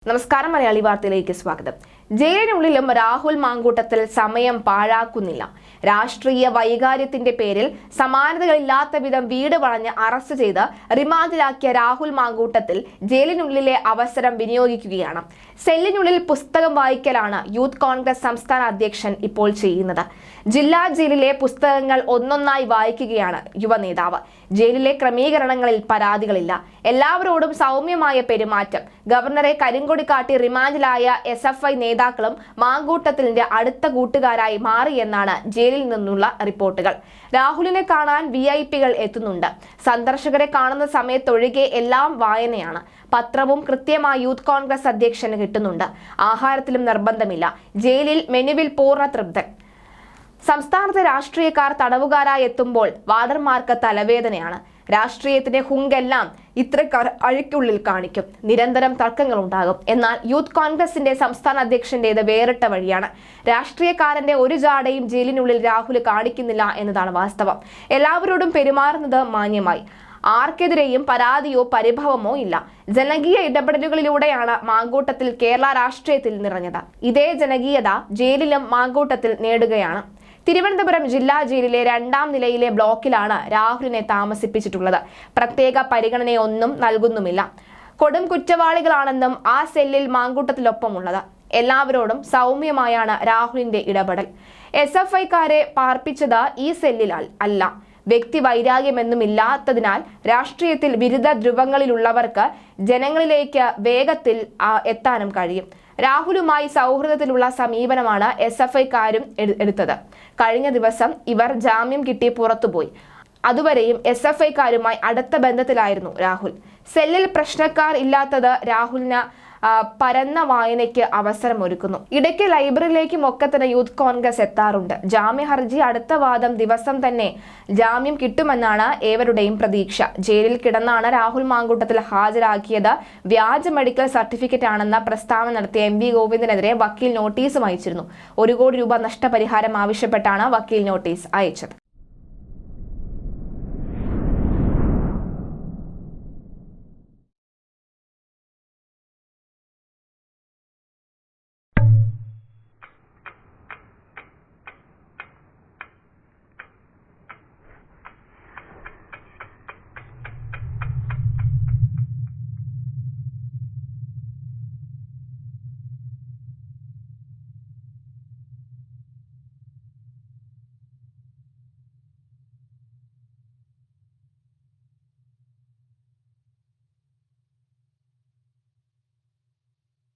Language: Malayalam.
നമസ്കാരം, മലയാളി വാർത്തയിലേക്ക് സ്വാഗതം. ജയിലിനുള്ളിലും രാഹുൽ മാങ്കൂട്ടത്തിൽ സമയം പാഴാക്കുന്നില്ല. രാഷ്ട്രീയ വൈകാര്യത്തിന്റെ പേരിൽ സമാനതകളില്ലാത്ത വിധം വീട് വളഞ്ഞ് അറസ്റ്റ് ചെയ്ത് റിമാൻഡിലാക്കിയ രാഹുൽ മാങ്കൂട്ടത്തിൽ ജയിലിനുള്ളിലെ അവസരം വിനിയോഗിക്കുകയാണ്. സെല്ലിനുള്ളിൽ പുസ്തകം വായിക്കലാണ് യൂത്ത് കോൺഗ്രസ് സംസ്ഥാന അധ്യക്ഷൻ ഇപ്പോൾ ചെയ്യുന്നത്. ജില്ലാ ജയിലിലെ പുസ്തകങ്ങൾ ഒന്നൊന്നായി വായിക്കുകയാണ് യുവനേതാവ്. ജയിലിലെ ക്രമീകരണങ്ങളിൽ പരാതികളില്ല. എല്ലാവരോടും സൗമ്യമായ പെരുമാറ്റം. ഗവർണറെ കരിങ്കൊടി കാട്ടി റിമാൻഡിലായ SFI നേതാക്കളും മാങ്കൂട്ടത്തിന്റെ അടുത്ത കൂട്ടുകാരായി മാറിയെന്നാണ് ജയിലിൽ നിന്നുള്ള റിപ്പോർട്ടുകൾ. രാഹുലിനെ കാണാൻ VIP-കൾ എത്തുന്നുണ്ട്. സന്ദർശകരെ കാണുന്ന സമയത്തൊഴികെ എല്ലാം വായനയാണ്. പത്രവും കൃത്യമായി യൂത്ത് കോൺഗ്രസ് അധ്യക്ഷന് കിട്ടുന്നുണ്ട്. ആഹാരത്തിലും നിർബന്ധമില്ല. ജയിലിൽ മെനുവിൽ പൂർണ്ണ തൃപ്തൻ. സംസ്ഥാനത്തെ രാഷ്ട്രീയക്കാർ തടവുകാരായി എത്തുമ്പോൾ വാർഡർമാർക്ക് തലവേദനയാണ്. രാഷ്ട്രീയത്തിന്റെ ഹുങ്കെല്ലാം ഇത്രക്കാർ അഴിക്കുള്ളിൽ കാണിക്കും. നിരന്തരം തർക്കങ്ങളുണ്ടാകും. എന്നാൽ യൂത്ത് കോൺഗ്രസിന്റെ സംസ്ഥാന അധ്യക്ഷന്റേത് വേറിട്ട വഴിയാണ്. രാഷ്ട്രീയക്കാരന്റെ ഒരു ജാടയും ജയിലിനുള്ളിൽ രാഹുൽ കാണിക്കുന്നില്ല എന്നതാണ് വാസ്തവം. എല്ലാവരോടും പെരുമാറുന്നത് മാന്യമായി. ആർക്കെതിരെയും പരാതിയോ പരിഭവമോ ഇല്ല. ജനകീയ ഇടപെടലുകളിലൂടെയാണ് മാങ്കൂട്ടത്തിൽ കേരള രാഷ്ട്രീയത്തിൽ നിറഞ്ഞത്. ഇതേ ജനകീയത ജയിലിലും മാങ്കൂട്ടത്തിൽ നേടുകയാണ്. തിരുവനന്തപുരം ജില്ലാ ജയിലിലെ 2ാം നിലയിലെ ബ്ലോക്കിലാണ് രാഹുലിനെ താമസിപ്പിച്ചിട്ടുള്ളത്. പ്രത്യേക പരിഗണനയൊന്നും നൽകുന്നുമില്ല. കൊടും കുറ്റവാളികളാണെന്നും ആ സെല്ലിൽ മാങ്കൂട്ടത്തിലൊപ്പമുള്ളത്. എല്ലാവരോടും സൗമ്യമായാണ് രാഹുലിന്റെ ഇടപെടൽ. SFI-കാരെ പാർപ്പിച്ചത് ഈ സെല്ലിൽ അല്ല. വ്യക്തി വൈരാഗ്യമൊന്നുമില്ലാത്തതിനാൽ രാഷ്ട്രീയത്തിൽ വിരുദ്ധ ധ്രുവങ്ങളിലുള്ളവർക്ക് ജനങ്ങളിലേക്ക് വേഗത്തിൽ എത്താനും കഴിയും. രാഹുലുമായി സൗഹൃദത്തിലുള്ള സമീപനമാണ് SFI-കാരും എടുത്തത്. കഴിഞ്ഞ ദിവസം ഇവർ ജാമ്യം കിട്ടി പുറത്തുപോയി. അതുവരെയും SFI-കാരുമായി അടുത്ത ബന്ധത്തിലായിരുന്നു രാഹുൽ. സെല്ലിൽ പ്രശ്നക്കാർ ഇല്ലാത്തത് രാഹുലിന് പരന്ന വായനയ്ക്ക് അവസരമൊരുക്കുന്നു. ഇടയ്ക്ക് ലൈബ്രറിയിലേക്കും ഒക്കെ തന്നെ യൂത്ത് കോൺഗ്രസ് എത്താറുണ്ട്. ജാമ്യ ഹർജി അടുത്ത വാദം ദിവസം തന്നെ ജാമ്യം കിട്ടുമെന്നാണ് ഏവരുടെയും പ്രതീക്ഷ. ജയിലിൽ കിടന്നാണ് രാഹുൽ മാങ്കൂട്ടത്തിൽ ഹാജരാക്കിയത്. വ്യാജ മെഡിക്കൽ സർട്ടിഫിക്കറ്റ് ആണെന്ന പ്രസ്താവന നടത്തിയ MV ഗോവിന്ദനെതിരെ വക്കീൽ നോട്ടീസും അയച്ചിരുന്നു. 1 കോടി രൂപ നഷ്ടപരിഹാരം ആവശ്യപ്പെട്ടാണ് വക്കീൽ നോട്ടീസ് അയച്ചത്.